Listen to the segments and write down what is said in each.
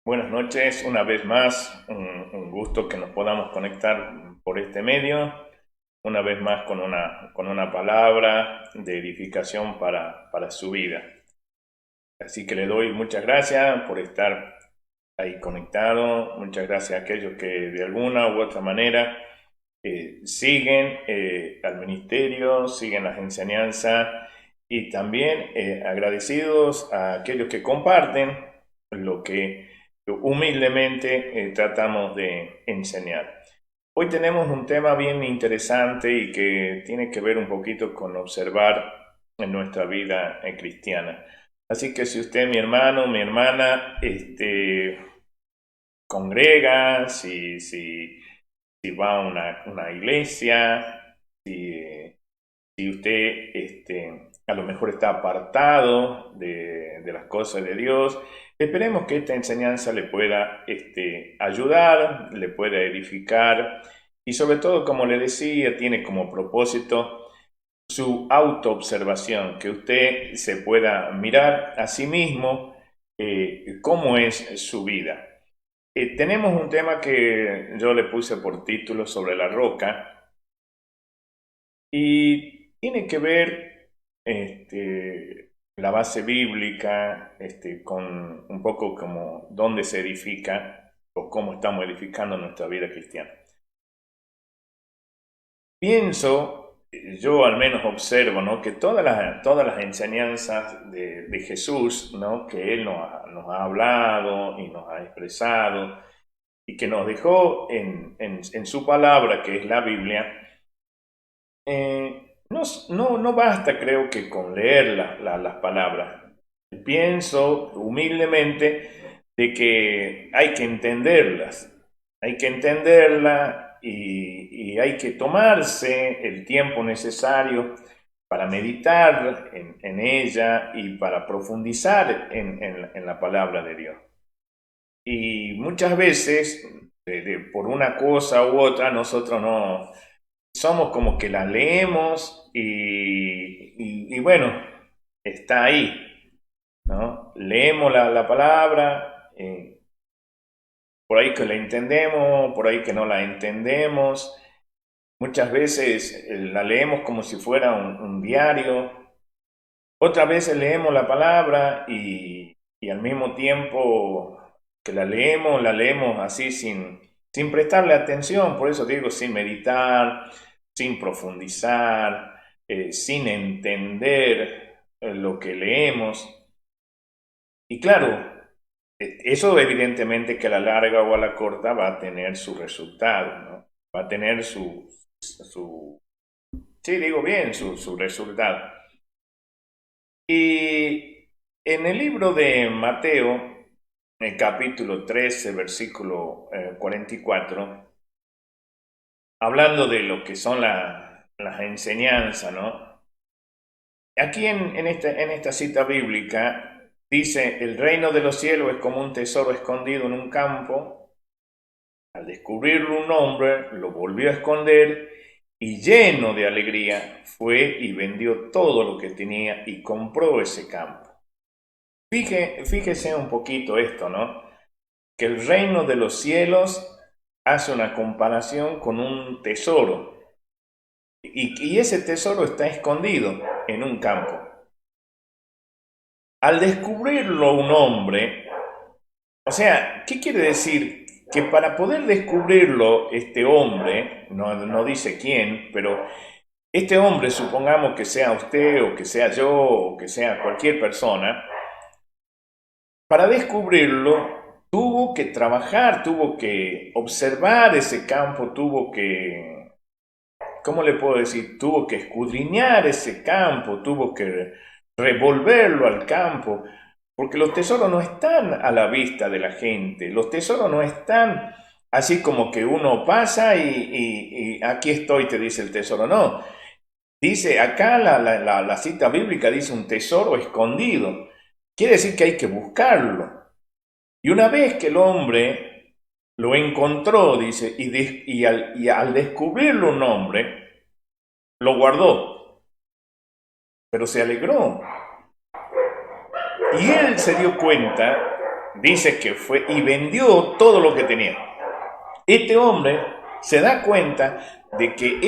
Buenas noches, una vez más, un gusto que nos podamos conectar por este medio, una vez más con una palabra de edificación para su vida. Así que le doy muchas gracias por estar ahí conectado, muchas gracias a aquellos que de alguna u otra manera siguen al ministerio, siguen las enseñanzas y también agradecidos a aquellos que comparten lo que humildemente tratamos de enseñar. Hoy tenemos un tema bien interesante y que tiene que ver un poquito con observar en nuestra vida cristiana. Así que si usted, mi hermano, mi hermana, congrega, si va a una iglesia, si usted a lo mejor está apartado de las cosas de Dios, esperemos que esta enseñanza le pueda ayudar, le pueda edificar y sobre todo, como le decía, tiene como propósito su autoobservación, que usted se pueda mirar a sí mismo cómo es su vida. Tenemos un tema que yo le puse por título sobre la roca y tiene que ver la base bíblica con un poco como dónde se edifica o cómo estamos edificando nuestra vida cristiana. Pienso, yo al menos observo, ¿no?, que todas las enseñanzas de Jesús, ¿no?, que Él nos ha hablado y nos ha expresado y que nos dejó en su palabra, que es la Biblia, no basta, creo que con leer las palabras. Pienso humildemente de que hay que entenderlas y hay que tomarse el tiempo necesario para meditar en ella y para profundizar en la palabra de Dios. Y muchas veces, por una cosa u otra, nosotros no somos como que la leemos y bueno, está ahí, ¿no? Leemos la palabra, por ahí que la entendemos, por ahí que no la entendemos. Muchas veces la leemos como si fuera un diario, otras veces leemos la palabra y al mismo tiempo que la leemos así sin prestarle atención, por eso digo, sin meditar, sin profundizar, sin entender lo que leemos. Y claro, eso evidentemente que a la larga o a la corta va a tener su resultado, ¿no? Va a tener sí, digo bien, su resultado. Y en el libro de Mateo, en el capítulo 13, versículo 44, hablando de lo que son las enseñanzas, ¿no? Aquí en esta cita bíblica dice, el reino de los cielos es como un tesoro escondido en un campo. Al descubrirlo un hombre, lo volvió a esconder y lleno de alegría fue y vendió todo lo que tenía y compró ese campo. Fíjese un poquito esto, ¿no? Que el reino de los cielos hace una comparación con un tesoro y ese tesoro está escondido en un campo. Al descubrirlo un hombre, o sea, ¿qué quiere decir? Que para poder descubrirlo este hombre, no dice quién, pero este hombre, supongamos que sea usted o que sea yo o que sea cualquier persona, para descubrirlo tuvo que trabajar, tuvo que observar ese campo, tuvo que, ¿cómo le puedo decir? Tuvo que escudriñar ese campo, tuvo que revolverlo al campo, porque los tesoros no están a la vista de la gente, los tesoros no están así como que uno pasa y aquí estoy, te dice el tesoro, no. Dice acá la cita bíblica dice un tesoro escondido. Quiere decir que hay que buscarlo. Y una vez que el hombre lo encontró, dice, y al descubrirlo un hombre, lo guardó, pero se alegró. Y él se dio cuenta dice que fue y vendió todo lo que tenía. Este hombre se da cuenta de que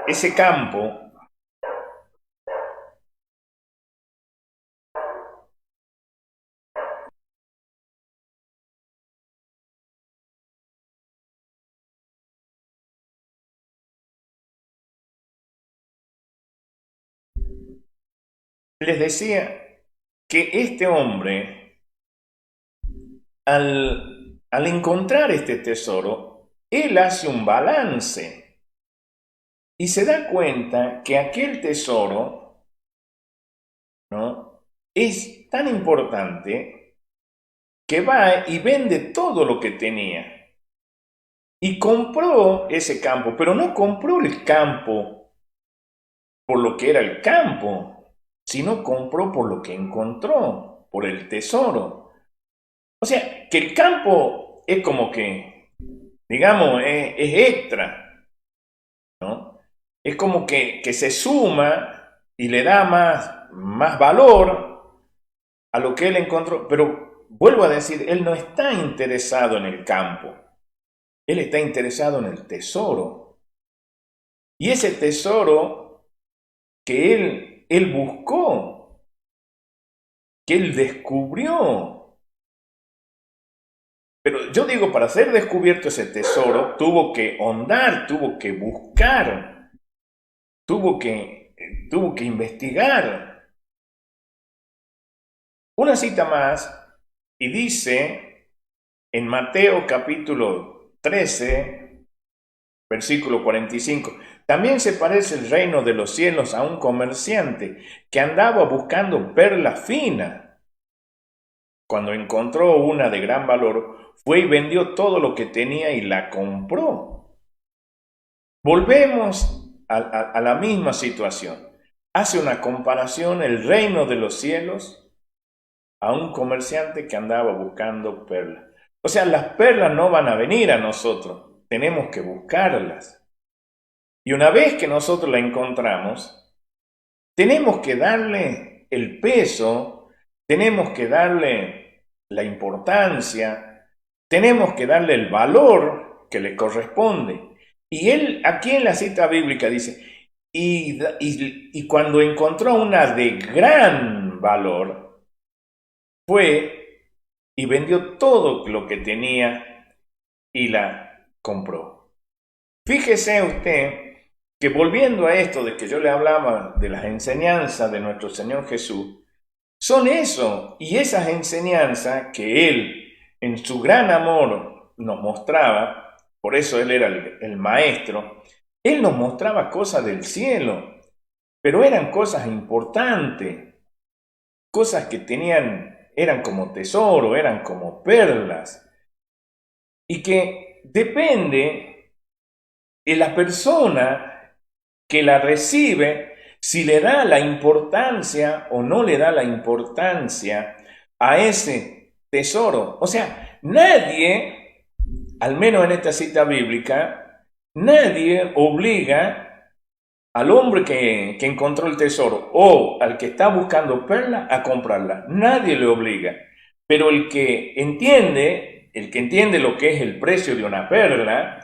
ese campo les decía que este hombre, al encontrar este tesoro, él hace un balance y se da cuenta que aquel tesoro, ¿no?, es tan importante que va y vende todo lo que tenía. Y compró ese campo, pero no compró el campo por lo que era el campo, sino compró por lo que encontró, por el tesoro. O sea, que el campo es como que, digamos, es extra, ¿no? Es como que se suma y le da más valor a lo que él encontró. Pero vuelvo a decir, él no está interesado en el campo. Él está interesado en el tesoro. Y ese tesoro que él buscó, que él descubrió. Pero yo digo, para ser descubierto ese tesoro, tuvo que hondar, tuvo que buscar, tuvo que investigar. Una cita más, y dice en Mateo capítulo 13, versículo 45, también se parece el reino de los cielos a un comerciante que andaba buscando perlas finas. Cuando encontró una de gran valor, fue y vendió todo lo que tenía y la compró. Volvemos a la misma situación. Hace una comparación el reino de los cielos a un comerciante que andaba buscando perlas. O sea, las perlas no van a venir a nosotros, tenemos que buscarlas. Y una vez que nosotros la encontramos, tenemos que darle el peso, tenemos que darle la importancia, tenemos que darle el valor que le corresponde. Y él, aquí en la cita bíblica dice, y cuando encontró una de gran valor, fue y vendió todo lo que tenía y la compró. Fíjese usted que volviendo a esto de que yo le hablaba de las enseñanzas de nuestro Señor Jesús, son eso, y esas enseñanzas que Él en su gran amor nos mostraba, por eso Él era el maestro, Él nos mostraba cosas del cielo, pero eran cosas importantes, cosas que eran como tesoro, eran como perlas, y que depende de la persona que la recibe, si le da la importancia o no le da la importancia a ese tesoro. O sea, nadie, al menos en esta cita bíblica, nadie obliga al hombre que encontró el tesoro o al que está buscando perla a comprarla. Nadie le obliga. Pero el que entiende lo que es el precio de una perla,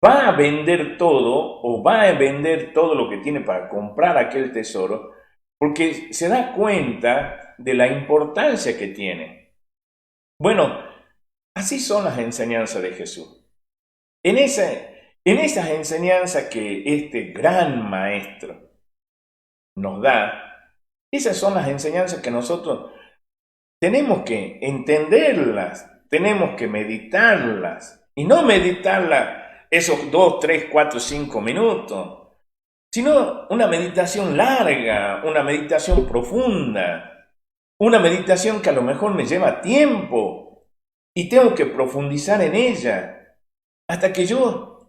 va a vender todo o va a vender todo lo que tiene para comprar aquel tesoro porque se da cuenta de la importancia que tiene. Bueno, así son las enseñanzas de Jesús. En esas enseñanzas que este gran maestro nos da, esas son las enseñanzas que nosotros tenemos que entenderlas, tenemos que meditarlas y no meditarlas esos 2, 3, 4, 5 minutos, sino una meditación larga, una meditación profunda, una meditación que a lo mejor me lleva tiempo y tengo que profundizar en ella hasta que yo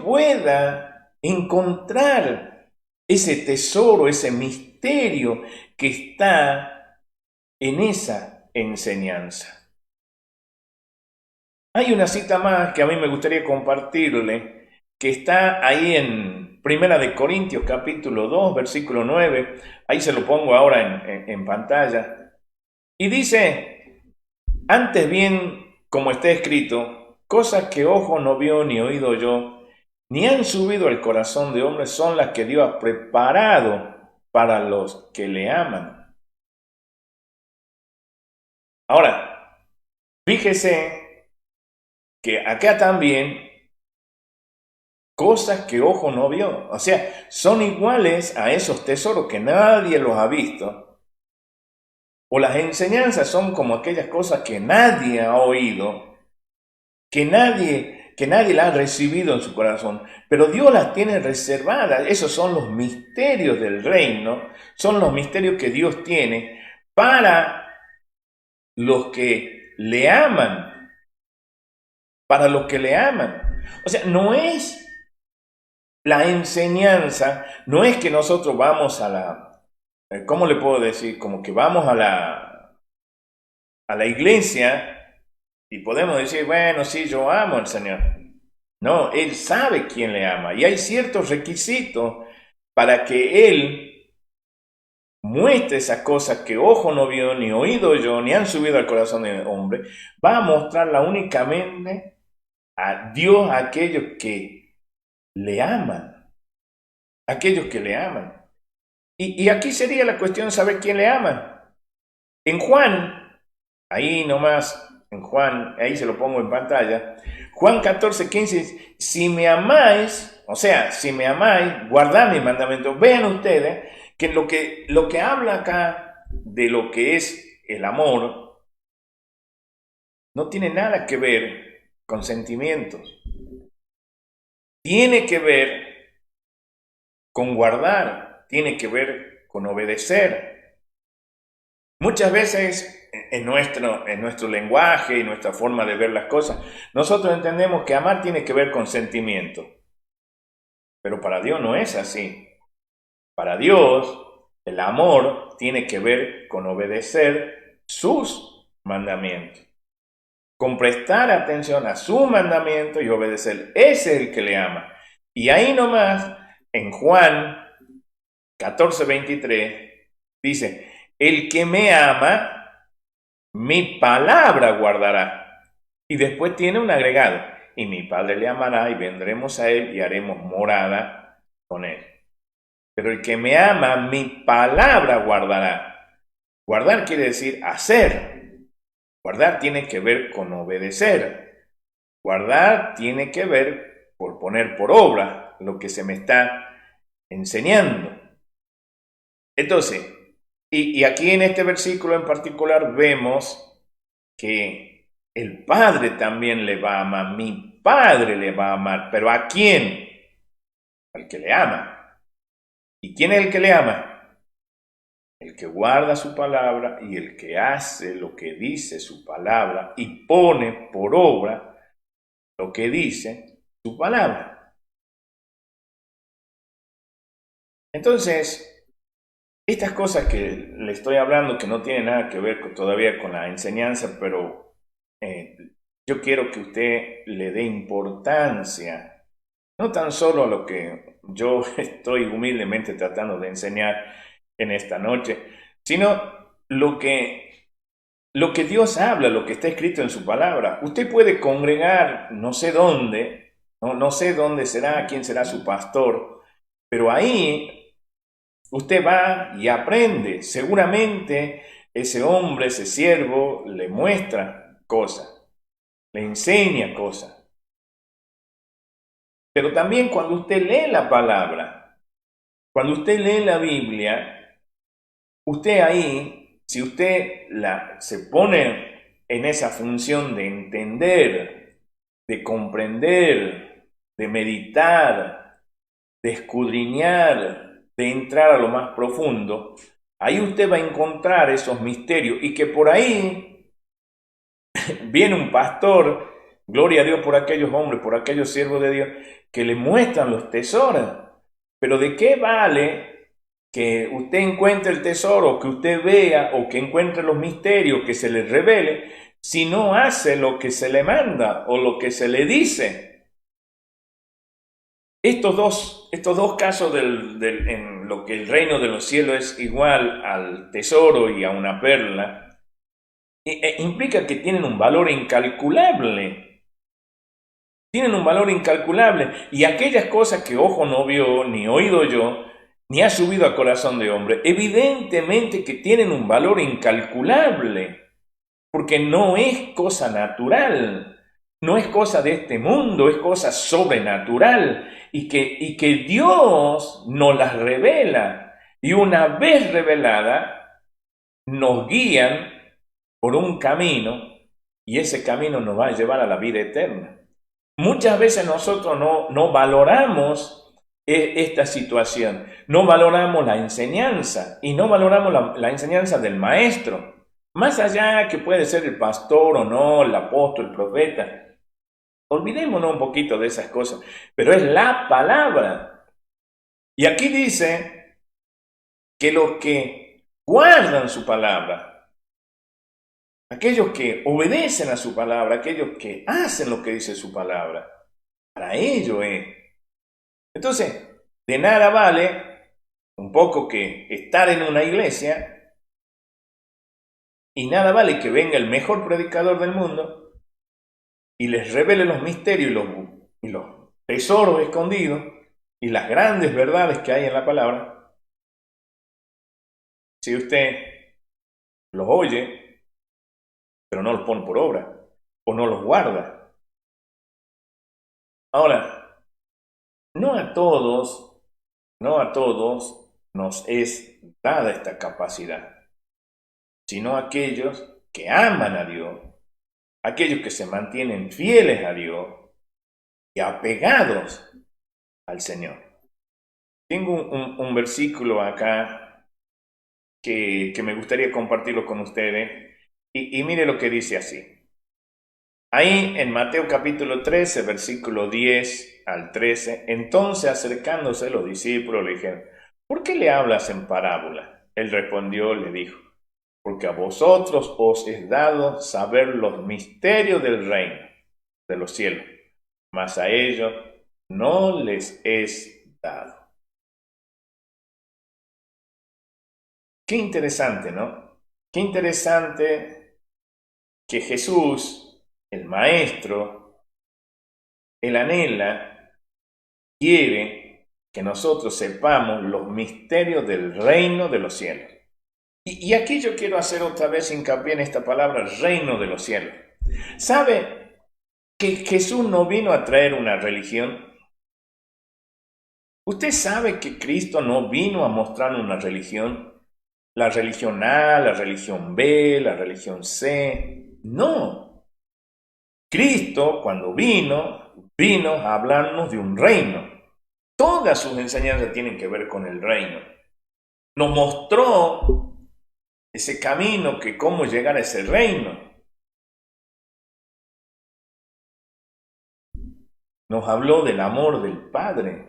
pueda encontrar ese tesoro, ese misterio que está en esa enseñanza. Hay una cita más que a mí me gustaría compartirle, que está ahí en Primera de Corintios capítulo 2, versículo 9. Ahí se lo pongo ahora en pantalla. Y dice, antes bien, como está escrito, cosas que ojo no vio ni oído yo, ni han subido al corazón de hombre, son las que Dios ha preparado para los que le aman. Ahora, fíjese que acá también cosas que ojo no vio, o sea, son iguales a esos tesoros que nadie los ha visto, o las enseñanzas son como aquellas cosas que nadie ha oído, que nadie la ha recibido en su corazón, pero Dios las tiene reservadas. Esos son los misterios del reino, son los misterios que Dios tiene para los que le aman, para los que le aman. O sea, no es la enseñanza, no es que nosotros vamos a la, ¿cómo le puedo decir? Como que vamos a la iglesia y podemos decir, bueno, sí, yo amo al Señor. No, Él sabe quién le ama y hay ciertos requisitos para que Él muestre esas cosas que ojo no vio, ni oído yo, ni han subido al corazón del hombre. Va a mostrarla únicamente a Dios, a aquellos que le aman, aquellos que le aman. Y aquí sería la cuestión de saber quién le ama. En Juan, ahí nomás, en Juan, ahí se lo pongo en pantalla, Juan 14:15, si me amáis, o sea, si me amáis, guardad mis mandamientos. Vean ustedes que lo que habla acá de lo que es el amor no tiene nada que ver con sentimientos. Tiene que ver con guardar, tiene que ver con obedecer. Muchas veces en nuestro lenguaje y nuestra forma de ver las cosas, nosotros entendemos que amar tiene que ver con sentimiento. Pero para Dios no es así. Para Dios, el amor tiene que ver con obedecer sus mandamientos, con prestar atención a su mandamiento y obedecer. Ese es el que le ama. Y ahí nomás, en Juan 14:23, dice, el que me ama, mi palabra guardará. Y después tiene un agregado, y mi Padre le amará y vendremos a él y haremos morada con él. Pero el que me ama, mi palabra guardará. Guardar quiere decir hacer. Guardar tiene que ver con obedecer. Guardar tiene que ver por poner por obra lo que se me está enseñando. Entonces, y aquí en este versículo en particular vemos que el Padre también le va a amar, mi Padre le va a amar, pero ¿a quién? Al que le ama. ¿Y quién es el que le ama? El que guarda su palabra y el que hace lo que dice su palabra y pone por obra lo que dice su palabra. Entonces, estas cosas que le estoy hablando, que no tienen nada que ver todavía con la enseñanza, pero yo quiero que usted le dé importancia, no tan solo a lo que yo estoy humildemente tratando de enseñar en esta noche, sino lo que Dios habla, lo que está escrito en su palabra. Usted puede congregar no sé dónde, no sé dónde será, quién será su pastor, pero ahí usted va y aprende. Seguramente ese hombre, ese siervo, le muestra cosas, le enseña cosas. Pero también cuando usted lee la palabra, cuando usted lee la Biblia, usted ahí, si usted se pone en esa función de entender, de comprender, de meditar, de escudriñar, de entrar a lo más profundo, ahí usted va a encontrar esos misterios y que por ahí viene un pastor, gloria a Dios por aquellos hombres, por aquellos siervos de Dios, que le muestran los tesoros. Pero ¿de qué vale que usted encuentre el tesoro, que usted vea o que encuentre los misterios, que se le revele, si no hace lo que se le manda o lo que se le dice? Estos dos casos en lo que el reino de los cielos es igual al tesoro y a una perla, implica que tienen un valor incalculable. Tienen un valor incalculable. Y aquellas cosas que ojo no vio, ni oído yo, ni ha subido a corazón de hombre, evidentemente que tienen un valor incalculable. Porque no es cosa natural. No es cosa de este mundo, es cosa sobrenatural. Y que Dios nos las revela. Y una vez revelada, nos guían por un camino. Y ese camino nos va a llevar a la vida eterna. Muchas veces nosotros no valoramos esta situación, no valoramos la enseñanza y no valoramos la enseñanza del maestro, más allá que puede ser el pastor o no, el apóstol, el profeta. Olvidémonos un poquito de esas cosas, pero es la palabra. Y aquí dice que los que guardan su palabra, aquellos que obedecen a su palabra, aquellos que hacen lo que dice su palabra, para ello es. Entonces, de nada vale un poco que estar en una iglesia y nada vale que venga el mejor predicador del mundo y les revele los misterios y los tesoros escondidos y las grandes verdades que hay en la palabra. Si usted los oye, pero no los pone por obra o no los guarda. Ahora, no a todos nos es dada esta capacidad, sino a aquellos que aman a Dios, aquellos que se mantienen fieles a Dios y apegados al Señor. Tengo un versículo acá que me gustaría compartirlo con ustedes y mire lo que dice así. Ahí en Mateo capítulo 13, versículo 10 al 13, entonces acercándose los discípulos le dijeron, ¿por qué le hablas en parábola? Él respondió, le dijo, porque a vosotros os es dado saber los misterios del reino de los cielos, mas a ellos no les es dado. Qué interesante, ¿no? Qué interesante que Jesús, el Maestro, Él anhela, quiere que nosotros sepamos los misterios del reino de los cielos. Y aquí yo quiero hacer otra vez hincapié en esta palabra, reino de los cielos. ¿Sabe que Jesús no vino a traer una religión? ¿Usted sabe que Cristo no vino a mostrar una religión? La religión A, la religión B, la religión C. No. Cristo, cuando vino a hablarnos de un reino. Todas sus enseñanzas tienen que ver con el reino. Nos mostró ese camino, que cómo llegar a ese reino. Nos habló del amor del Padre.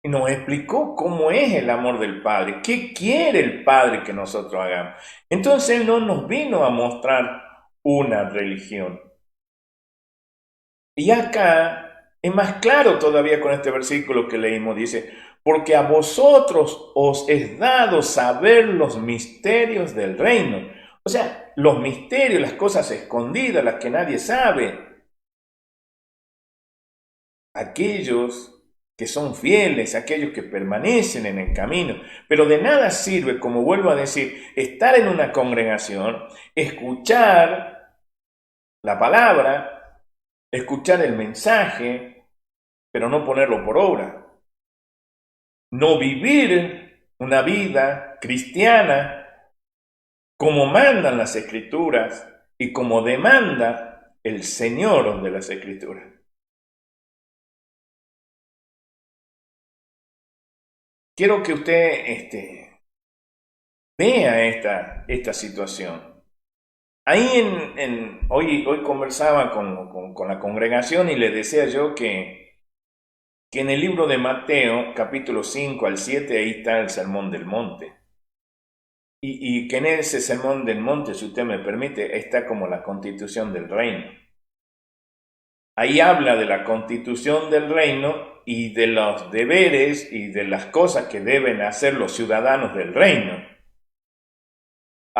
Y nos explicó cómo es el amor del Padre, qué quiere el Padre que nosotros hagamos. Entonces Él no nos vino a mostrar una religión. Y acá es más claro todavía con este versículo que leímos, dice, porque a vosotros os es dado saber los misterios del reino. O sea, los misterios, las cosas escondidas, las que nadie sabe. Aquellos que son fieles, aquellos que permanecen en el camino. Pero de nada sirve, como vuelvo a decir, estar en una congregación, escuchar la palabra, escuchar el mensaje, pero no ponerlo por obra. No vivir una vida cristiana como mandan las Escrituras y como demanda el Señor de las Escrituras. Quiero que usted vea esta situación. Ahí hoy conversaba con la congregación y le decía yo que en el libro de Mateo, capítulo 5 al 7, ahí está el Sermón del Monte. Y que en ese Sermón del Monte, si usted me permite, está como la constitución del reino. Ahí habla de la constitución del reino y de los deberes y de las cosas que deben hacer los ciudadanos del reino.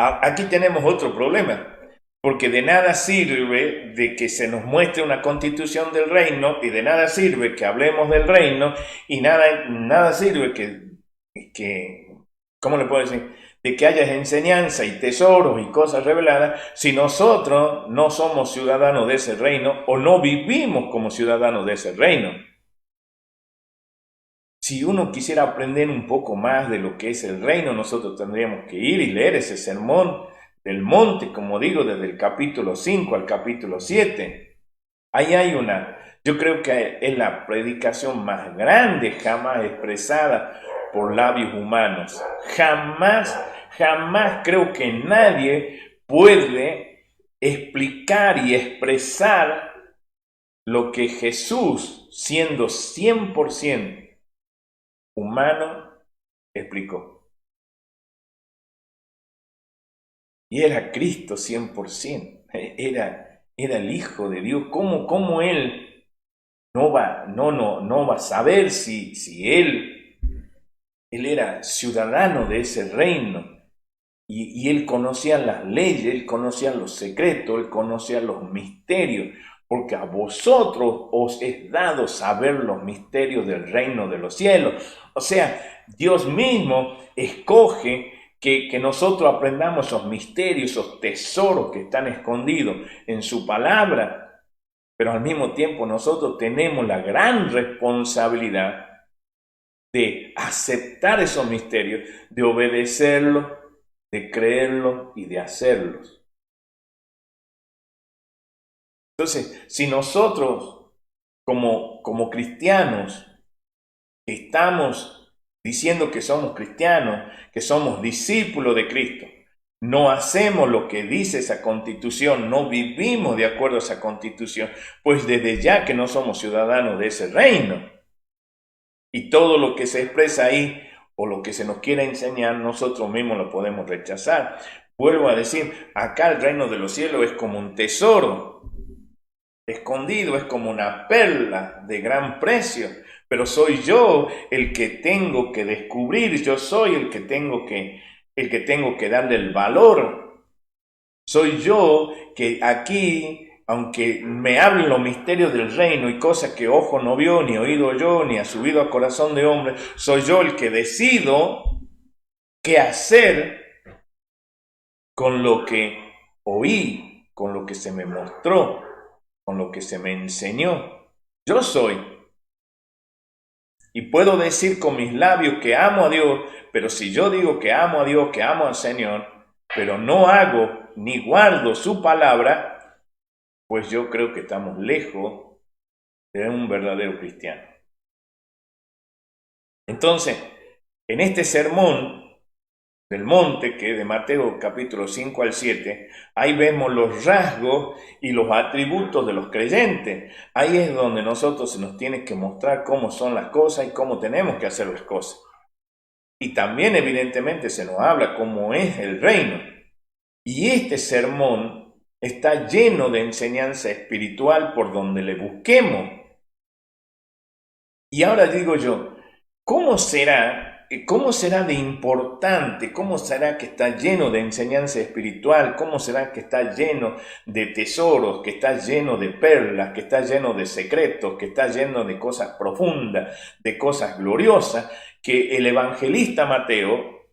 Aquí tenemos otro problema, porque de nada sirve de que se nos muestre una constitución del reino, y de nada sirve que hablemos del reino, y nada sirve ¿cómo le puedo decir? De que haya enseñanza y tesoros y cosas reveladas, si nosotros no somos ciudadanos de ese reino o no vivimos como ciudadanos de ese reino. Si uno quisiera aprender un poco más de lo que es el reino, nosotros tendríamos que ir y leer ese sermón del monte, como digo, desde el capítulo 5 al capítulo 7. Ahí hay yo creo que es la predicación más grande jamás expresada por labios humanos. Jamás creo que nadie puede explicar y expresar lo que Jesús, siendo 100% humano, explicó. Y era Cristo 100%, era el Hijo de Dios. ¿Cómo Él no va a saber si Él era ciudadano de ese reino? Y Él conocía las leyes, Él conocía los secretos, Él conocía los misterios, porque a vosotros os es dado saber los misterios del reino de los cielos. O sea, Dios mismo escoge que nosotros aprendamos esos misterios, esos tesoros que están escondidos en su palabra, pero al mismo tiempo nosotros tenemos la gran responsabilidad de aceptar esos misterios, de obedecerlos, de creerlos y de hacerlos. Entonces, si nosotros como cristianos estamos diciendo que somos cristianos, que somos discípulos de Cristo, no hacemos lo que dice esa constitución, no vivimos de acuerdo a esa constitución, pues desde ya que no somos ciudadanos de ese reino. Y todo lo que se expresa ahí o lo que se nos quiera enseñar, nosotros mismos lo podemos rechazar. Vuelvo a decir, acá el reino de los cielos es como un tesoro escondido, es como una perla de gran precio, pero soy yo el que tengo que descubrir, yo soy el que tengo que darle el valor. Soy yo que aquí, aunque me hablen los misterios del reino y cosas que ojo no vio, ni oído yo, ni ha subido a corazón de hombre, soy yo el que decido qué hacer con lo que oí, con lo que se me mostró, con lo que se me enseñó. Yo soy. Y puedo decir con mis labios que amo a Dios, pero si yo digo que amo a Dios, que amo al Señor, pero no hago ni guardo su palabra, pues yo creo que estamos lejos de un verdadero cristiano. Entonces, en este sermón del monte, que es de Mateo capítulo 5 al 7, ahí vemos los rasgos y los atributos de los creyentes. Ahí es donde nosotros se nos tiene que mostrar cómo son las cosas y cómo tenemos que hacer las cosas. Y también evidentemente se nos habla cómo es el reino. Y este sermón está lleno de enseñanza espiritual por donde le busquemos. Y ahora digo yo, ¿cómo será de importante? ¿Cómo será que está lleno de enseñanza espiritual? ¿Cómo será que está lleno de tesoros, que está lleno de perlas, que está lleno de secretos, que está lleno de cosas profundas, de cosas gloriosas, que el evangelista Mateo,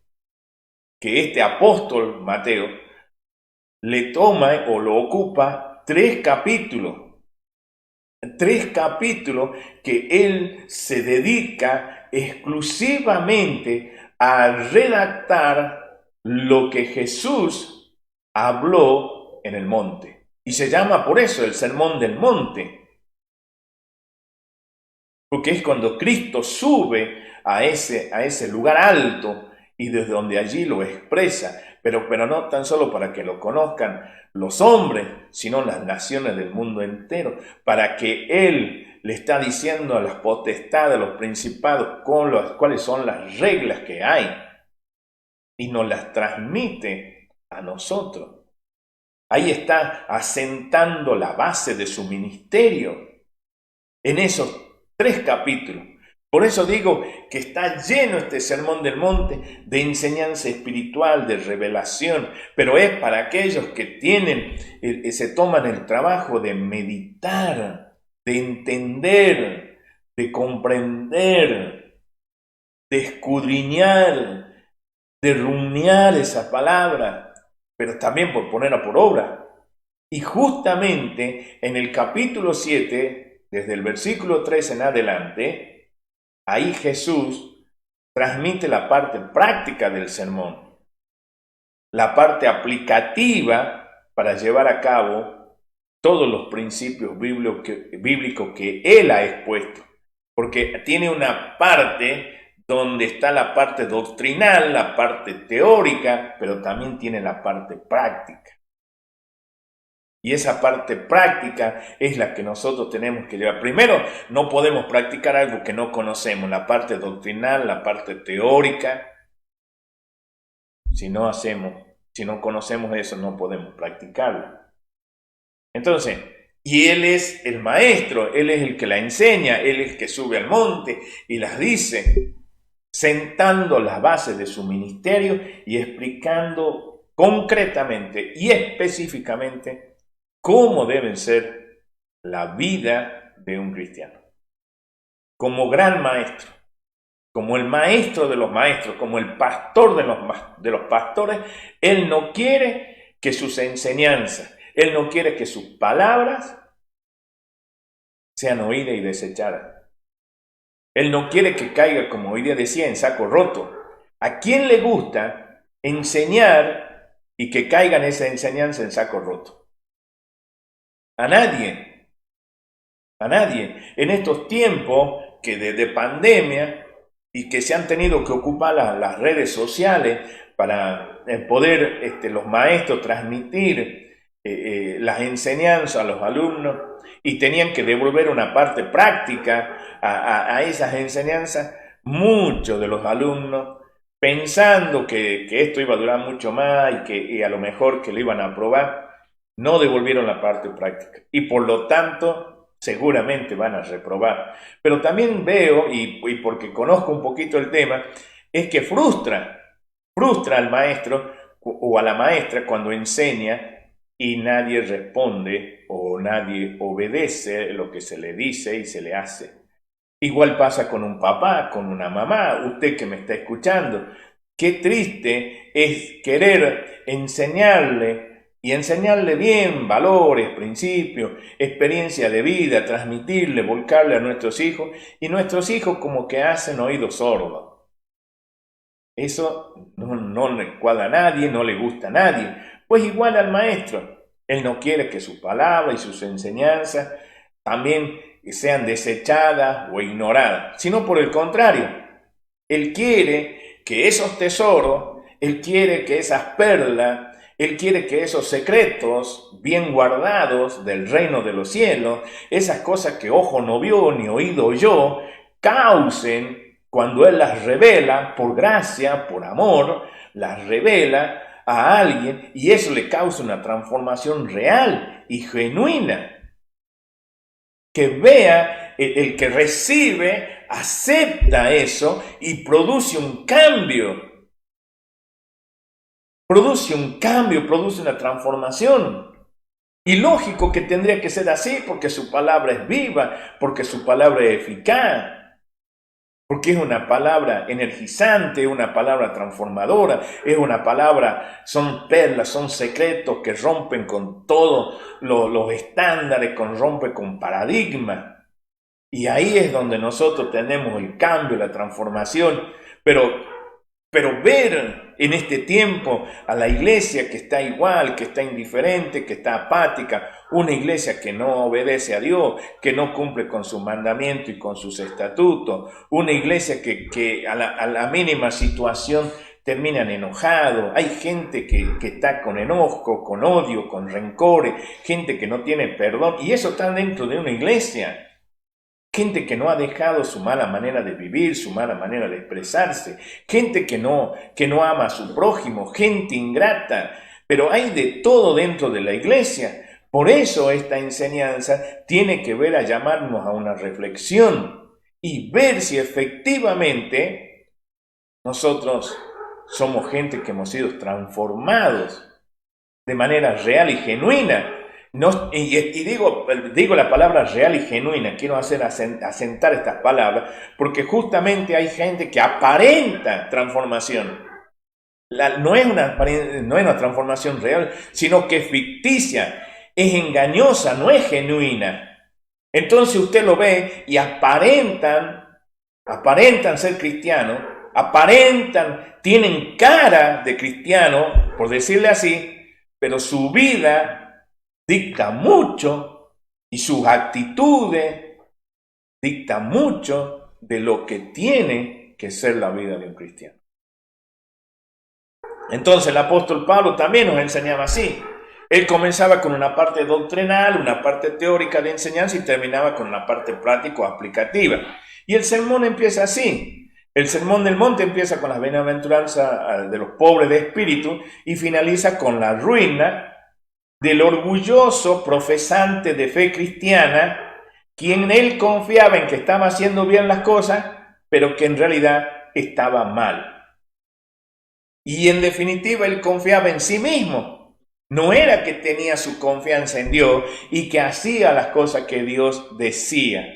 que este apóstol Mateo, le toma o lo ocupa 3 capítulos? 3 capítulos que él se dedica exclusivamente a redactar lo que Jesús habló en el monte. Y se llama por eso el Sermón del Monte. Porque es cuando Cristo sube a ese lugar alto y desde donde allí lo expresa. Pero no tan solo para que lo conozcan los hombres, sino las naciones del mundo entero, para que Él le está diciendo a las potestades, a los principados, cuáles son las reglas que hay, y nos las transmite a nosotros. Ahí está asentando la base de su ministerio, en esos 3 capítulos. Por eso digo que está lleno este Sermón del Monte de enseñanza espiritual, de revelación, pero es para aquellos que se toman el trabajo de meditar, de entender, de comprender, de escudriñar, de rumiar esa palabra, pero también por ponerla por obra. Y justamente en el capítulo 7, desde el versículo 3 en adelante, ahí Jesús transmite la parte práctica del sermón, la parte aplicativa para llevar a cabo todos los principios bíblicos que Él ha expuesto. Porque tiene una parte donde está la parte doctrinal, la parte teórica, pero también tiene la parte práctica. Y esa parte práctica es la que nosotros tenemos que llevar. Primero, no podemos practicar algo que no conocemos, la parte doctrinal, la parte teórica. Si no conocemos eso, no podemos practicarlo. Entonces, y Él es el maestro, Él es el que la enseña, Él es el que sube al monte y las dice, sentando las bases de su ministerio y explicando concretamente y específicamente cómo deben ser la vida de un cristiano. Como gran maestro, como el maestro de los maestros, como el pastor de los pastores, Él no quiere que sus enseñanzas, Él no quiere que sus palabras sean oídas y desechadas. Él no quiere que caiga, como hoy día decía, en saco roto. ¿A quién le gusta enseñar y que caiga en esa enseñanza en saco roto? A nadie. A nadie. En estos tiempos que de pandemia y que se han tenido que ocupar las redes sociales para poder los maestros transmitir las enseñanzas a los alumnos y tenían que devolver una parte práctica a esas enseñanzas, muchos de los alumnos, pensando que esto iba a durar mucho más y a lo mejor que lo iban a aprobar, no devolvieron la parte práctica y por lo tanto seguramente van a reprobar. Pero también veo, y porque conozco un poquito el tema, es que frustra al maestro o a la maestra cuando enseña y nadie responde o nadie obedece lo que se le dice y se le hace. Igual pasa con un papá, con una mamá, usted que me está escuchando. Qué triste es querer enseñarle y enseñarle bien valores, principios, experiencia de vida, transmitirle, volcarle a nuestros hijos, y nuestros hijos como que hacen oídos sordos. Eso no le cuadra a nadie, no le gusta a nadie. Pues igual al maestro, él no quiere que sus palabras y sus enseñanzas también sean desechadas o ignoradas, sino por el contrario, él quiere que esos tesoros, él quiere que esas perlas, él quiere que esos secretos bien guardados del reino de los cielos, esas cosas que ojo no vio ni oído oyó, causen, cuando Él las revela por gracia, por amor, las revela a alguien y eso le causa una transformación real y genuina. Que vea, el que recibe, acepta eso y produce un cambio. Produce un cambio, produce una transformación. Y lógico que tendría que ser así porque su palabra es viva, porque su palabra es eficaz, porque es una palabra energizante, una palabra transformadora, es una palabra, son perlas, son secretos que rompen con todos los estándares, rompen con paradigmas. Y ahí es donde nosotros tenemos el cambio, la transformación, pero ver en este tiempo a la iglesia que está igual, que está indiferente, que está apática, una iglesia que no obedece a Dios, que no cumple con su mandamiento y con sus estatutos, una iglesia que a la mínima situación terminan enojados, hay gente que está con enojo, con odio, con rencores, gente que no tiene perdón, y eso está dentro de una iglesia. Gente que no ha dejado su mala manera de vivir, su mala manera de expresarse. Gente que no ama a su prójimo, gente ingrata. Pero hay de todo dentro de la iglesia. Por eso esta enseñanza tiene que ver a llamarnos a una reflexión y ver si efectivamente nosotros somos gente que hemos sido transformados de manera real y genuina. No, y digo la palabra real y genuina, quiero hacer asentar estas palabras, porque justamente hay gente que aparenta transformación. No es una transformación real, sino que es ficticia, es engañosa, no es genuina. Entonces usted lo ve y aparentan ser cristianos, tienen cara de cristiano, por decirle así, pero su vida dicta mucho y sus actitudes dictan mucho de lo que tiene que ser la vida de un cristiano. Entonces el apóstol Pablo también nos enseñaba así. Él comenzaba con una parte doctrinal, una parte teórica de enseñanza y terminaba con una parte práctico-aplicativa. Y el sermón empieza así. El sermón del monte empieza con las bienaventuranzas de los pobres de espíritu y finaliza con la ruina del orgulloso profesante de fe cristiana, quien él confiaba en que estaba haciendo bien las cosas, pero que en realidad estaba mal. Y en definitiva él confiaba en sí mismo. No era que tenía su confianza en Dios y que hacía las cosas que Dios decía.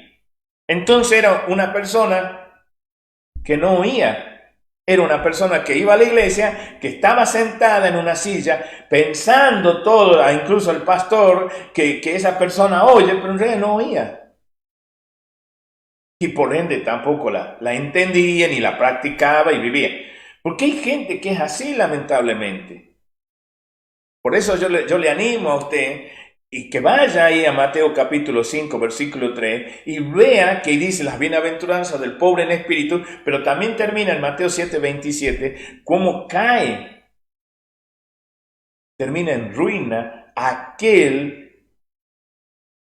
Entonces era una persona que no oía. Era una persona que iba a la iglesia, que estaba sentada en una silla, pensando todo, incluso el pastor, que esa persona oye, pero en realidad no oía. Y por ende tampoco la entendía, ni la practicaba y vivía. Porque hay gente que es así, lamentablemente. Por eso yo le animo a usted y que vaya ahí a Mateo capítulo 5, versículo 3 y vea que dice las bienaventuranzas del pobre en espíritu, pero también termina en Mateo 7, 27, cómo termina en ruina aquel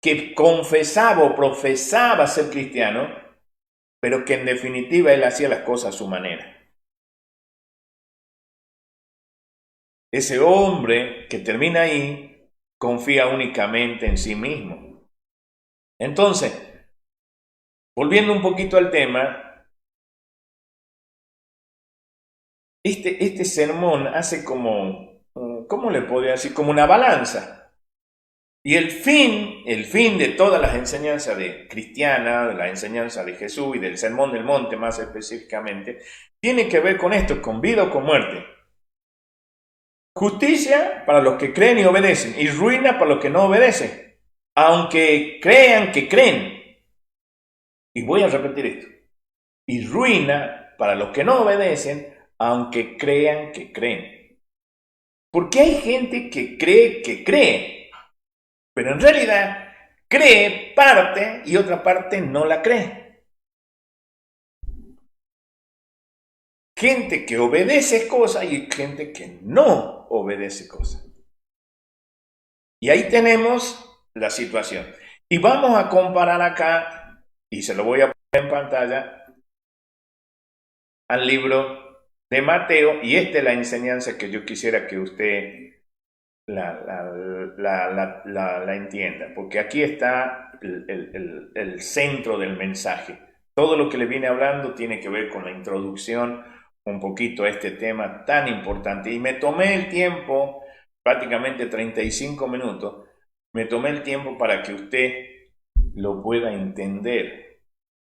que confesaba o profesaba ser cristiano, pero que en definitiva él hacía las cosas a su manera. Ese hombre que termina ahí confía únicamente en sí mismo. Entonces, volviendo un poquito al tema, este sermón hace como, ¿cómo le podría decir? Como una balanza. Y el fin de todas las enseñanzas cristianas, de la enseñanza de Jesús y del sermón del monte más específicamente, tiene que ver con esto, con vida o con muerte. Justicia para los que creen y obedecen, y ruina para los que no obedecen, aunque crean que creen. Y voy a repetir esto. Y ruina para los que no obedecen, aunque crean que creen. Porque hay gente que cree, pero en realidad cree parte y otra parte no la cree. Gente que obedece cosas y gente que no obedece cosas. Y ahí tenemos la situación. Y vamos a comparar acá, y se lo voy a poner en pantalla, al libro de Mateo, y esta es la enseñanza que yo quisiera que usted la entienda, porque aquí está el centro del mensaje. Todo lo que le viene hablando tiene que ver con la introducción un poquito a este tema tan importante. Y me tomé el tiempo, prácticamente 35 minutos, me tomé el tiempo para que usted lo pueda entender.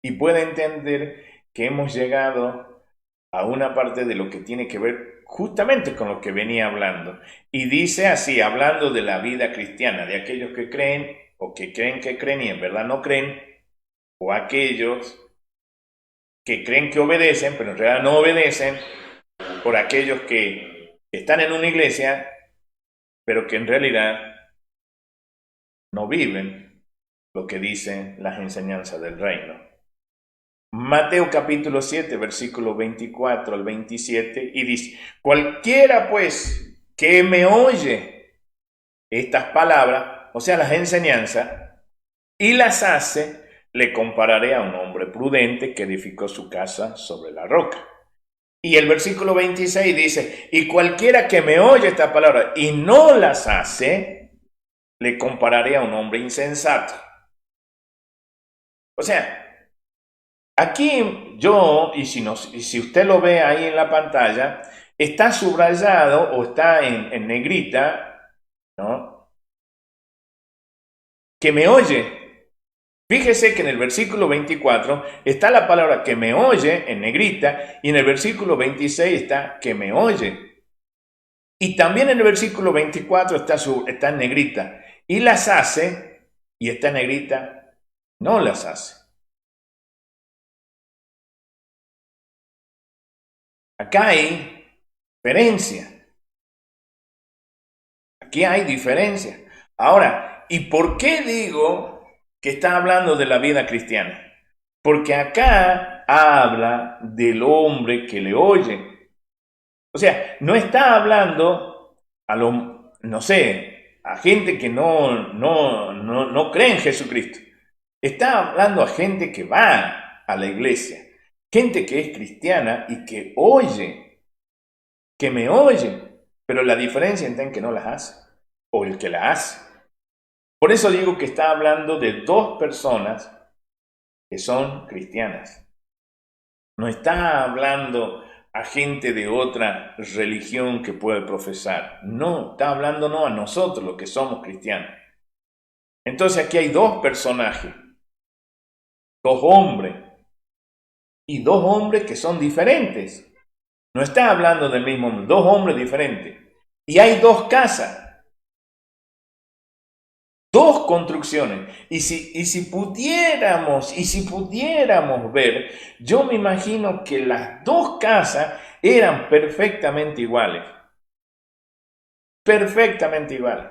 Y pueda entender que hemos llegado a una parte de lo que tiene que ver justamente con lo que venía hablando. Y dice así, hablando de la vida cristiana, de aquellos que creen o que creen y en verdad no creen, o aquellos que creen que obedecen, pero en realidad no obedecen, por aquellos que están en una iglesia, pero que en realidad no viven lo que dicen las enseñanzas del reino. Mateo capítulo 7, versículo 24 al 27, y dice, cualquiera pues que me oye estas palabras, o sea, las enseñanzas, y las hace, le compararé a un hombre prudente que edificó su casa sobre la roca. Y el versículo 26 dice, y cualquiera que me oye esta palabra y no las hace, le compararé a un hombre insensato. O sea, Aquí yo, y si usted lo ve ahí en la pantalla, está subrayado o está en negrita, ¿no? Que me oye. Fíjese que en el versículo 24 está la palabra que me oye en negrita y en el versículo 26 está que me oye. Y también en el versículo 24 está en negrita. Y las hace, y está en negrita, no las hace. Acá hay diferencia. Aquí hay diferencia. Ahora, ¿y por qué digo que está hablando de la vida cristiana? Porque acá habla del hombre que le oye. O sea, no está hablando a no sé, a gente que no cree en Jesucristo. Está hablando a gente que va a la iglesia, gente que es cristiana y que oye, que me oye, pero la diferencia está en que no las hace, o el que la hace. Por eso digo que está hablando de dos personas que son cristianas. No está hablando a gente de otra religión que puede profesar. No, está hablándonos a nosotros los que somos cristianos. Entonces aquí hay dos personajes, dos hombres, y dos hombres que son diferentes. No está hablando del mismo hombre, dos hombres diferentes. Y hay dos casas, dos construcciones. Y si pudiéramos ver, yo me imagino que las dos casas eran perfectamente iguales. Perfectamente iguales.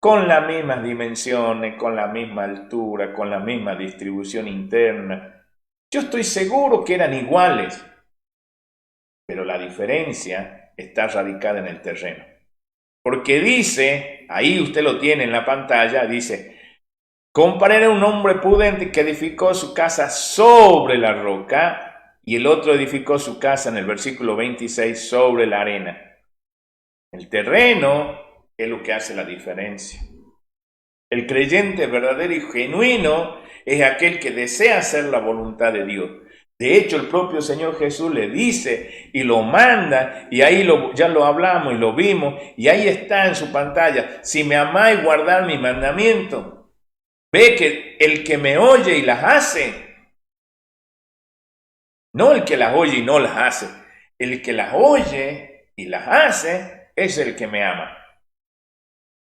Con las mismas dimensiones, con la misma altura, con la misma distribución interna. Yo estoy seguro que eran iguales. Pero la diferencia está radicada en el terreno. Porque dice, ahí usted lo tiene en la pantalla, dice, compararé a un hombre prudente que edificó su casa sobre la roca y el otro edificó su casa en el versículo 26 sobre la arena. El terreno es lo que hace la diferencia. El creyente verdadero y genuino es aquel que desea hacer la voluntad de Dios. De hecho, el propio Señor Jesús le dice y lo manda, y ahí ya lo hablamos y lo vimos, y ahí está en su pantalla. Si me amáis, guardad mi mandamiento. Ve que el que me oye y las hace, no el que las oye y no las hace, el que las oye y las hace es el que me ama.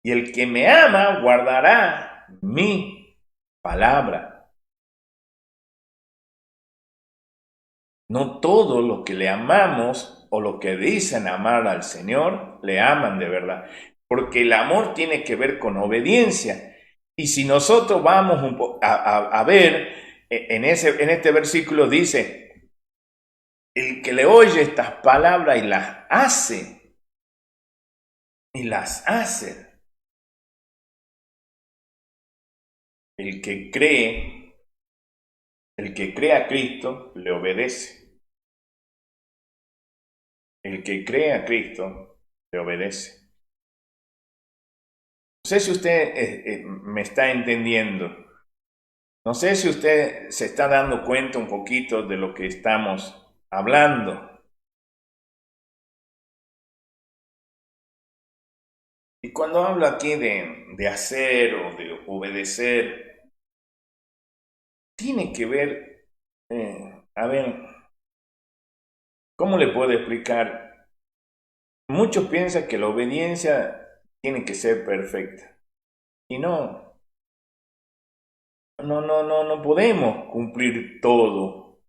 Y el que me ama guardará mi palabra. No todo lo que le amamos o lo que dicen amar al Señor, le aman de verdad. Porque el amor tiene que ver con obediencia. Y si nosotros vamos a ver, en este versículo dice, el que le oye estas palabras y las hace, el que cree a Cristo, le obedece. El que cree a Cristo, le obedece. No sé si usted me está entendiendo. No sé si usted se está dando cuenta un poquito de lo que estamos hablando. Y cuando hablo aquí de hacer o de obedecer, tiene que ver, a ver, ¿cómo le puedo explicar? Muchos piensan que la obediencia tiene que ser perfecta. Y no podemos cumplir todo.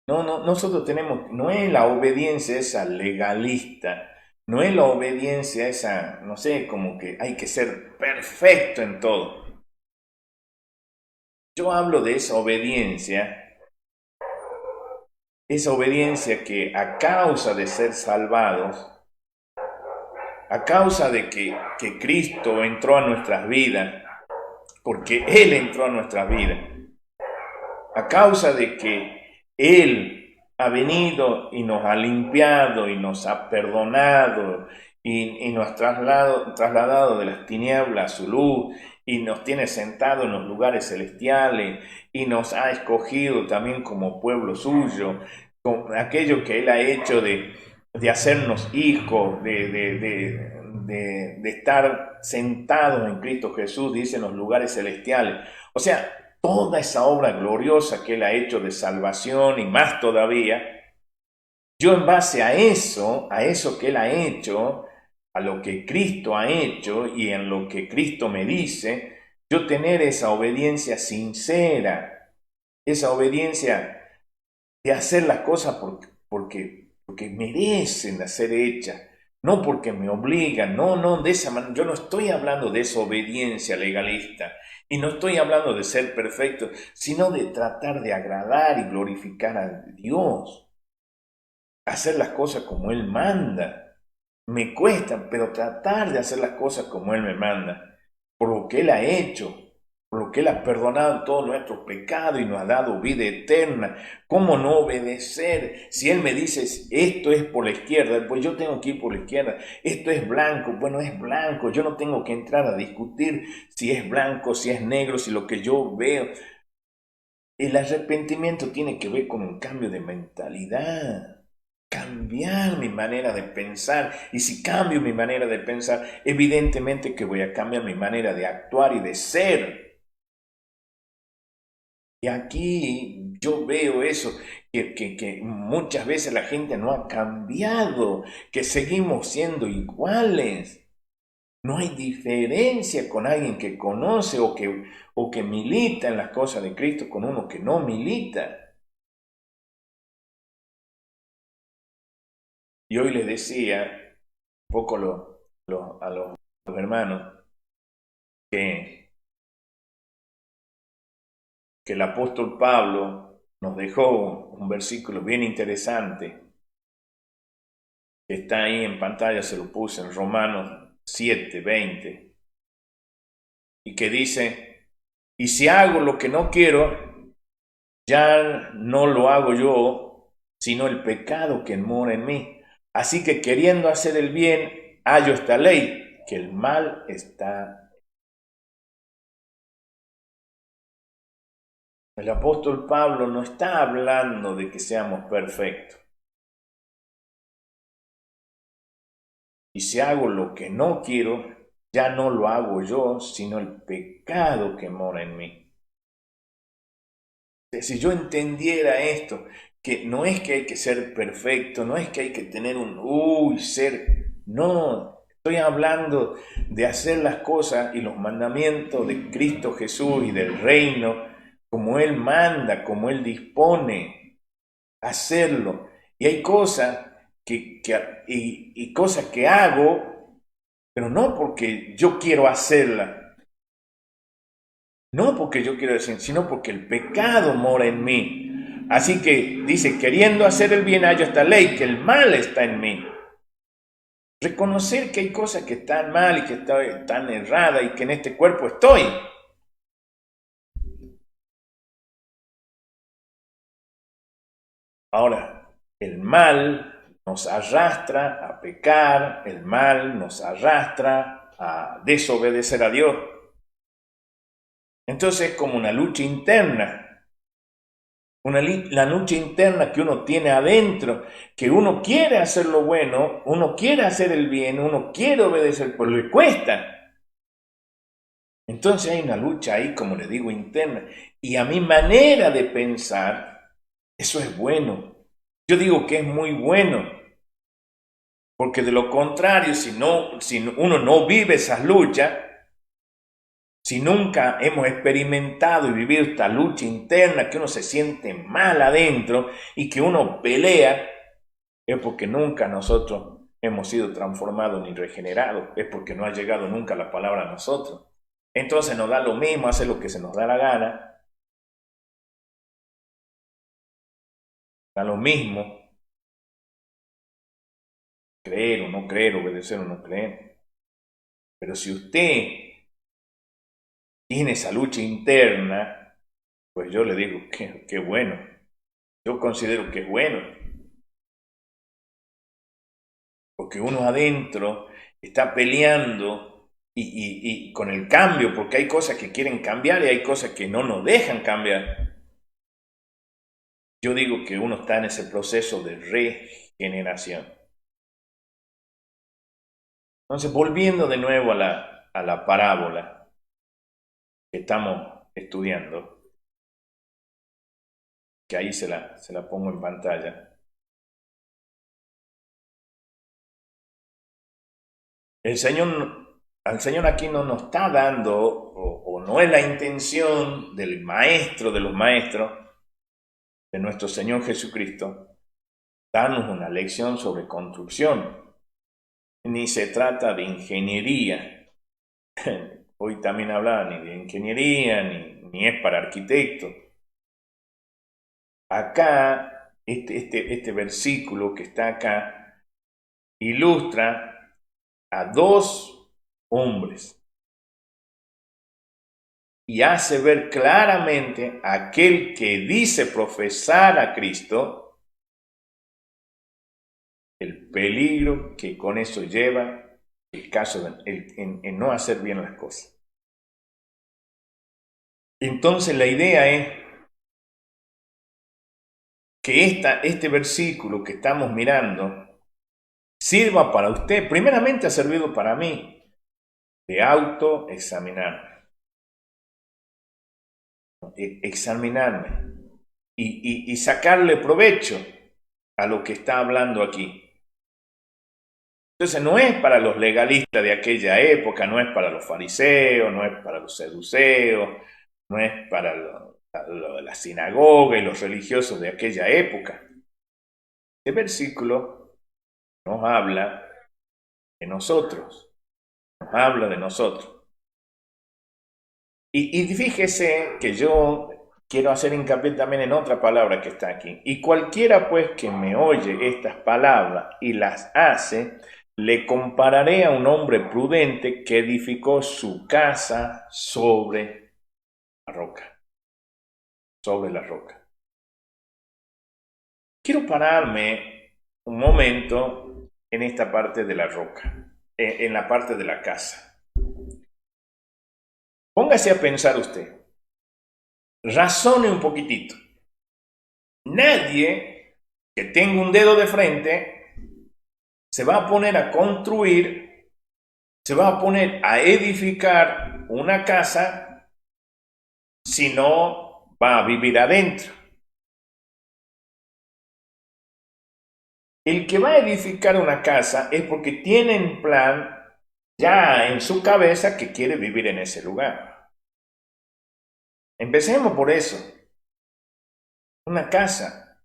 Nosotros no es la obediencia esa legalista, no es la obediencia esa, no sé, como que hay que ser perfecto en todo. Yo hablo de esa obediencia que a causa de ser salvados, a causa de que Cristo entró a nuestras vidas, porque Él entró a nuestras vidas, a causa de que Él ha venido y nos ha limpiado y nos ha perdonado y nos ha trasladado de las tinieblas a su luz y nos tiene sentado en los lugares celestiales y nos ha escogido también como pueblo suyo, con aquello que Él ha hecho de hacernos hijos, de estar sentados en Cristo Jesús, dice en los lugares celestiales. O sea, toda esa obra gloriosa que Él ha hecho de salvación y más todavía, yo en base a eso que Él ha hecho, a lo que Cristo ha hecho y en lo que Cristo me dice, yo tener esa obediencia sincera, esa obediencia de hacer las cosas porque merecen ser hechas, no porque me obligan, no, de esa manera. Yo no estoy hablando de esa obediencia legalista y no estoy hablando de ser perfecto, sino de tratar de agradar y glorificar a Dios, hacer las cosas como Él manda. Me cuesta, pero tratar de hacer las cosas como Él me manda, por lo que Él ha hecho, por lo que Él ha perdonado todos nuestros pecados y nos ha dado vida eterna. ¿Cómo no obedecer? Si Él me dice, esto es por la izquierda, pues yo tengo que ir por la izquierda. Esto es blanco, bueno, es blanco. Yo no tengo que entrar a discutir si es blanco, si es negro, si lo que yo veo. El arrepentimiento tiene que ver con un cambio de mentalidad. Cambiar mi manera de pensar, y si cambio mi manera de pensar, evidentemente que voy a cambiar mi manera de actuar y de ser. Y aquí yo veo eso, que muchas veces la gente no ha cambiado, que seguimos siendo iguales. No hay diferencia con alguien que conoce o que milita en las cosas de Cristo con uno que no milita. Y hoy les decía un poco a los hermanos que el apóstol Pablo nos dejó un versículo bien interesante que está ahí en pantalla, se lo puse en Romanos 7:20, y que dice, y si hago lo que no quiero, ya no lo hago yo, sino el pecado que mora en mí. Así que queriendo hacer el bien, hallo esta ley, que el mal está. El apóstol Pablo no está hablando de que seamos perfectos. Y si hago lo que no quiero, ya no lo hago yo, sino el pecado que mora en mí. Si yo entendiera esto, que no es que hay que ser perfecto, no es que hay que tener ser, no, estoy hablando de hacer las cosas y los mandamientos de Cristo Jesús y del reino, como Él manda, como Él dispone, hacerlo. Y hay cosas y cosas que hago, pero no porque yo quiero hacerla, no porque yo quiero decir, sino porque el pecado mora en mí. Así que dice, queriendo hacer el bien hallo esta ley, que el mal está en mí. Reconocer que hay cosas que están mal y que están erradas y que en este cuerpo estoy. Ahora, el mal nos arrastra a pecar, el mal nos arrastra a desobedecer a Dios. Entonces es como una lucha interna, la lucha interna que uno tiene adentro, que uno quiere hacer lo bueno, uno quiere hacer el bien, uno quiere obedecer, pero le cuesta. Entonces hay una lucha ahí, como le digo, interna. Y a mi manera de pensar, eso es bueno. Yo digo que es muy bueno, porque de lo contrario, si uno no vive esas luchas, si nunca hemos experimentado y vivido esta lucha interna, que uno se siente mal adentro y que uno pelea, es porque nunca nosotros hemos sido transformados ni regenerados, es porque no ha llegado nunca la palabra a nosotros. Entonces nos da lo mismo hacer lo que se nos da la gana, da lo mismo creer o no creer, obedecer o no creer. Pero si usted tiene esa lucha interna, pues yo le digo que bueno, yo considero que es bueno, porque uno adentro está peleando y con el cambio, porque hay cosas que quieren cambiar y hay cosas que no nos dejan cambiar. Yo digo que uno está en ese proceso de regeneración. Entonces, volviendo de nuevo a la parábola que estamos estudiando, que ahí se la pongo en pantalla. Al Señor aquí no nos está dando, o no es la intención del maestro de los maestros, de nuestro Señor Jesucristo, darnos una lección sobre construcción. Ni se trata de ingeniería. Hoy también hablaba ni de ingeniería, ni es para arquitectos. Acá, este versículo que está acá, ilustra a dos hombres y hace ver claramente a aquel que dice profesar a Cristo el peligro que con eso lleva el caso en no hacer bien las cosas. Entonces la idea es que este versículo que estamos mirando sirva para usted, primeramente ha servido para mí, de autoexaminar, examinarme y sacarle provecho a lo que está hablando aquí. Entonces no es para los legalistas de aquella época, no es para los fariseos, no es para los seduceos, no es para la sinagoga y los religiosos de aquella época. Este versículo nos habla de nosotros, nos habla de nosotros. Y fíjese que yo quiero hacer hincapié también en otra palabra que está aquí. Y cualquiera pues que me oye estas palabras y las hace, le compararé a un hombre prudente que edificó su casa sobre la roca. Sobre la roca. Quiero pararme un momento en esta parte de la roca, en la parte de la casa. Póngase a pensar usted. Razone un poquitito. Nadie que tenga un dedo de frente se va a poner a construir, se va a poner a edificar una casa si no va a vivir adentro. El que va a edificar una casa es porque tiene en plan ya en su cabeza que quiere vivir en ese lugar. Empecemos por eso. Una casa.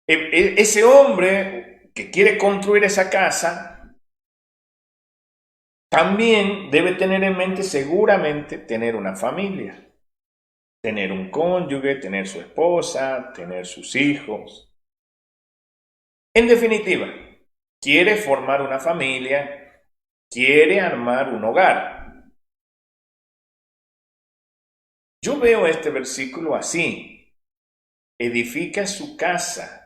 Ese hombre que quiere construir esa casa también debe tener en mente seguramente tener una familia, tener un cónyuge, tener su esposa, tener sus hijos. En definitiva, quiere formar una familia, quiere armar un hogar. Yo veo este versículo así: edifica su casa.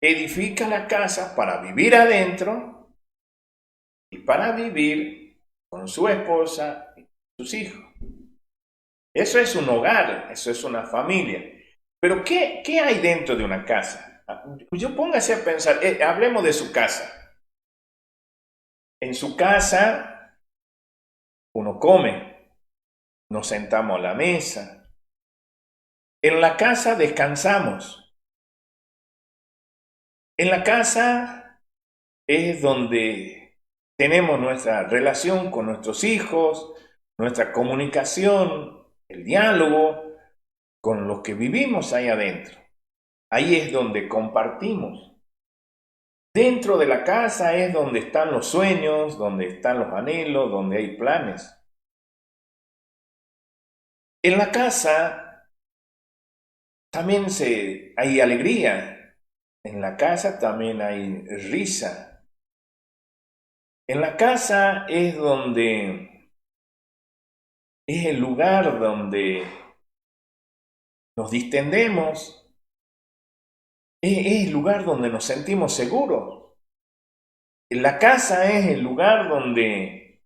Edifica la casa para vivir adentro y para vivir con su esposa y sus hijos. Eso es un hogar, eso es una familia. Pero ¿qué hay dentro de una casa? Yo póngase a pensar, hablemos de su casa. En su casa uno come, nos sentamos a la mesa. En la casa descansamos. En la casa es donde tenemos nuestra relación con nuestros hijos, nuestra comunicación, el diálogo con los que vivimos ahí adentro. Ahí es donde compartimos. Dentro de la casa es donde están los sueños, donde están los anhelos, donde hay planes. En la casa también hay alegría. En la casa también hay risa. En la casa es el lugar donde nos distendemos, Es el lugar donde nos sentimos seguros. La casa es el lugar donde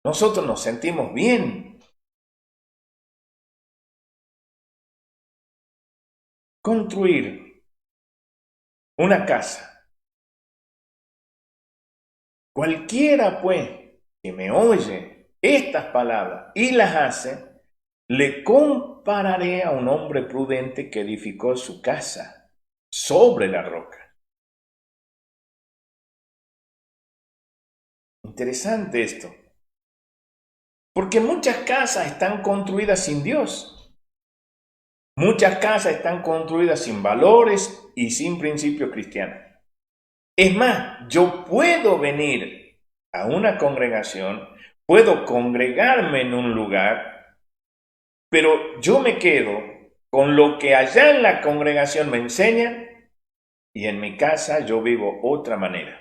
nosotros nos sentimos bien. Construir una casa. Cualquiera, pues, que me oye estas palabras y las hace, le compararé a un hombre prudente que edificó su casa sobre la roca. Interesante esto, porque muchas casas están construidas sin Dios. Muchas casas están construidas sin valores y sin principios cristianos. Es más, yo puedo venir a una congregación, puedo congregarme en un lugar, pero yo me quedo con lo que allá en la congregación me enseñan y en mi casa yo vivo otra manera.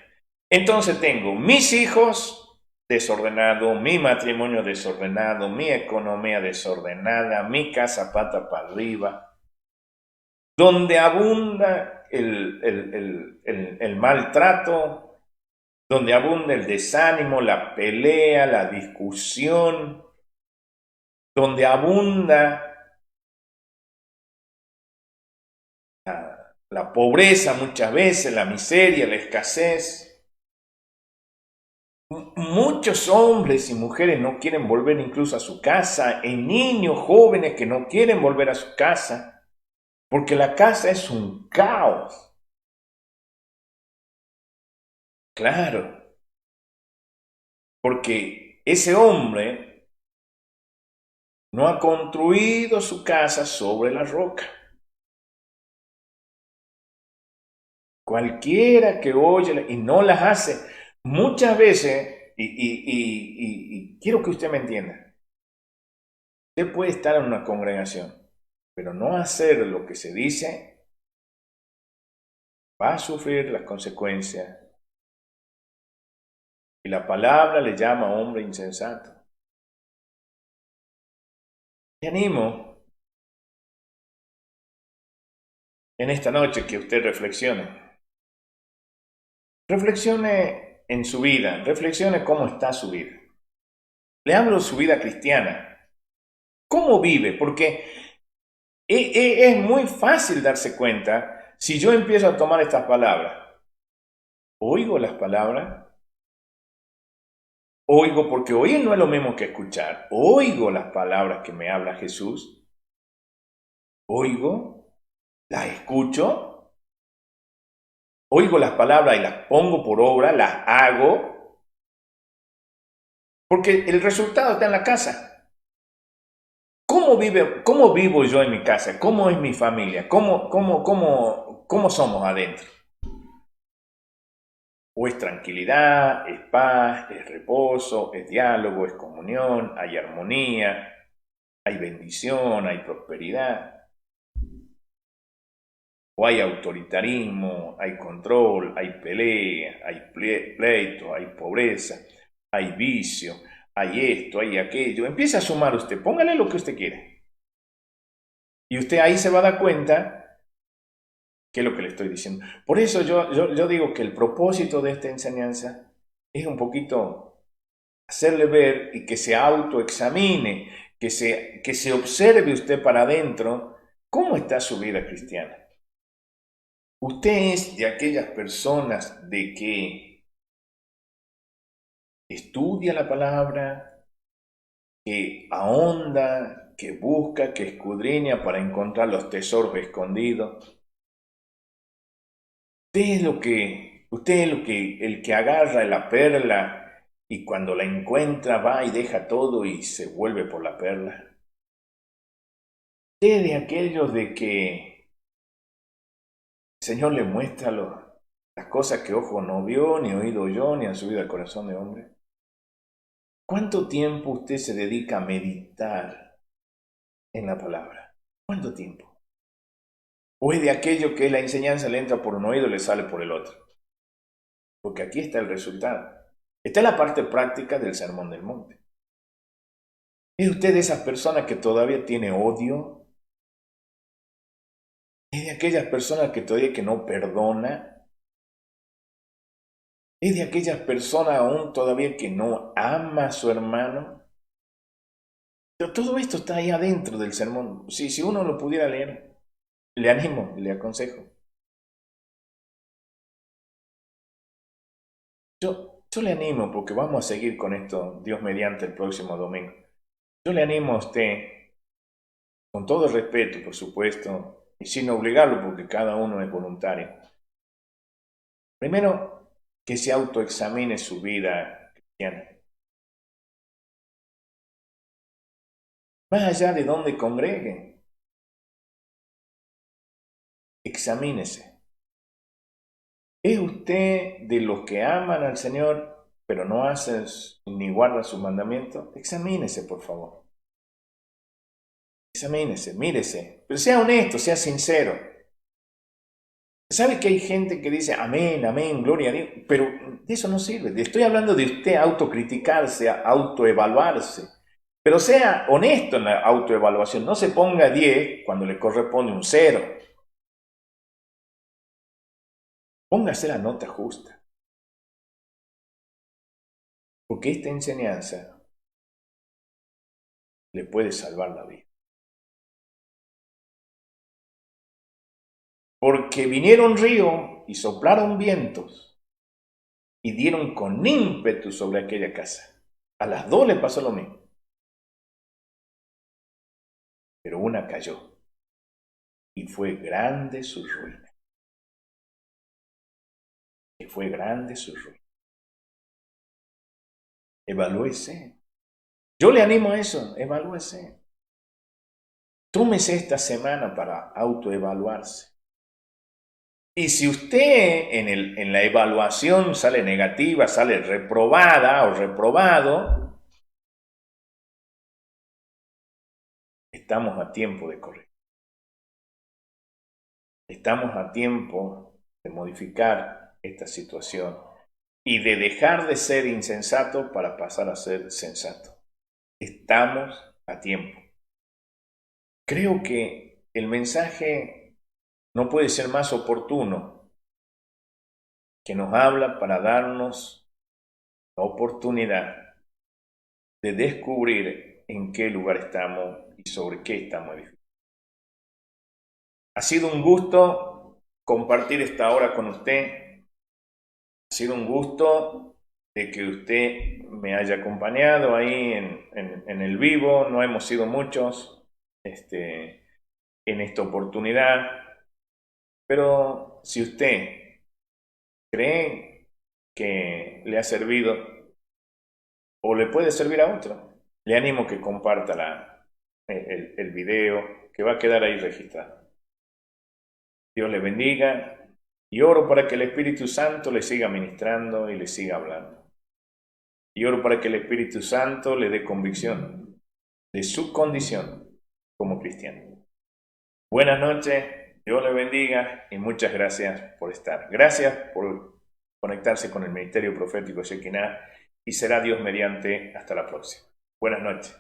Entonces tengo mis hijos desordenados, mi matrimonio desordenado, mi economía desordenada, mi casa pata para arriba, donde abunda el maltrato, donde abunda el desánimo, la pelea, la discusión, donde abunda la pobreza muchas veces, la miseria, la escasez. Muchos hombres y mujeres no quieren volver incluso a su casa, hay niños jóvenes que no quieren volver a su casa, porque la casa es un caos. Claro, porque ese hombre no ha construido su casa sobre la roca. Cualquiera que oye y no las hace, muchas veces, y quiero que usted me entienda, usted puede estar en una congregación, pero no hacer lo que se dice, va a sufrir las consecuencias. Y la palabra le llama hombre insensato. Te animo en esta noche que usted reflexione. Reflexione en su vida, reflexione cómo está su vida. Le hablo de su vida cristiana. ¿Cómo vive? Porque es muy fácil darse cuenta si yo empiezo a tomar estas palabras. Oigo las palabras, oigo porque oír no es lo mismo que escuchar. Oigo las palabras que me habla Jesús, oigo, las escucho, oigo las palabras y las pongo por obra, las hago, porque el resultado está en la casa. ¿Cómo vivo yo en mi casa? ¿Cómo es mi familia? ¿Cómo somos adentro? O es tranquilidad, es paz, es reposo, es diálogo, es comunión, hay armonía, hay bendición, hay prosperidad. O hay autoritarismo, hay control, hay pelea, hay pleito, hay pobreza, hay vicio, hay esto, hay aquello. Empieza a sumar usted, póngale lo que usted quiere. Y usted ahí se va a dar cuenta qué es lo que le estoy diciendo. Por eso yo digo que el propósito de esta enseñanza es un poquito hacerle ver y que se autoexamine, que se observe usted para adentro cómo está su vida cristiana. Usted es de aquellas personas de que estudia la palabra, que ahonda, que busca, que escudriña para encontrar los tesoros escondidos. Usted es el que agarra la perla y cuando la encuentra va y deja todo y se vuelve por la perla. Usted es de aquellos de que el Señor le muestra las cosas que ojo no vio, ni oído oyó, ni han subido al corazón de hombre. ¿Cuánto tiempo usted se dedica a meditar en la palabra? ¿Cuánto tiempo? ¿O es de aquello que la enseñanza le entra por un oído y le sale por el otro? Porque aquí está el resultado. Está la parte práctica del Sermón del Monte. ¿Es usted de esas personas que todavía tiene odio Es de aquellas personas que todavía que no perdona. Es de aquellas personas aún todavía que no ama a su hermano. Pero todo esto está ahí adentro del sermón. Si uno lo pudiera leer, le animo, le aconsejo. Yo le animo, porque vamos a seguir con esto, Dios mediante, el próximo domingo. Yo le animo a usted, con todo el respeto, por supuesto, y sin obligarlo, porque cada uno es voluntario. Primero, que se autoexamine su vida cristiana. Más allá de donde congregue, examínese. ¿Es usted de los que aman al Señor, pero no hacen ni guardan sus mandamientos? Examínese, por favor. Examínese, mírese, pero sea honesto, sea sincero. ¿Sabe que hay gente que dice amén, amén, gloria a Dios? Pero de eso no sirve. Estoy hablando de usted autocriticarse, autoevaluarse. Pero sea honesto en la autoevaluación. No se ponga 10 cuando le corresponde un 0. Póngase la nota justa. Porque esta enseñanza le puede salvar la vida. Porque vinieron ríos y soplaron vientos y dieron con ímpetu sobre aquella casa. A las dos le pasó lo mismo. Pero una cayó y fue grande su ruina. Y fue grande su ruina. Evalúese. Yo le animo a eso, evalúese. Tómese esta semana para autoevaluarse. Y si usted en la evaluación sale negativa, sale reprobada o reprobado, estamos a tiempo de corregir. Estamos a tiempo de modificar esta situación y de dejar de ser insensato para pasar a ser sensato. Estamos a tiempo. Creo que el mensaje no puede ser más oportuno, que nos habla para darnos la oportunidad de descubrir en qué lugar estamos y sobre qué estamos edificando. Ha sido un gusto compartir esta hora con usted. Ha sido un gusto de que usted me haya acompañado ahí en el vivo. No hemos sido muchos en esta oportunidad, pero si usted cree que le ha servido o le puede servir a otro, le animo que comparta el video que va a quedar ahí registrado. Dios le bendiga y oro para que el Espíritu Santo le siga ministrando y le siga hablando. Y oro para que el Espíritu Santo le dé convicción de su condición como cristiano. Buenas noches, Dios le bendiga y muchas gracias por estar. Gracias por conectarse con el Ministerio Profético Shekinah y será Dios mediante hasta la próxima. Buenas noches.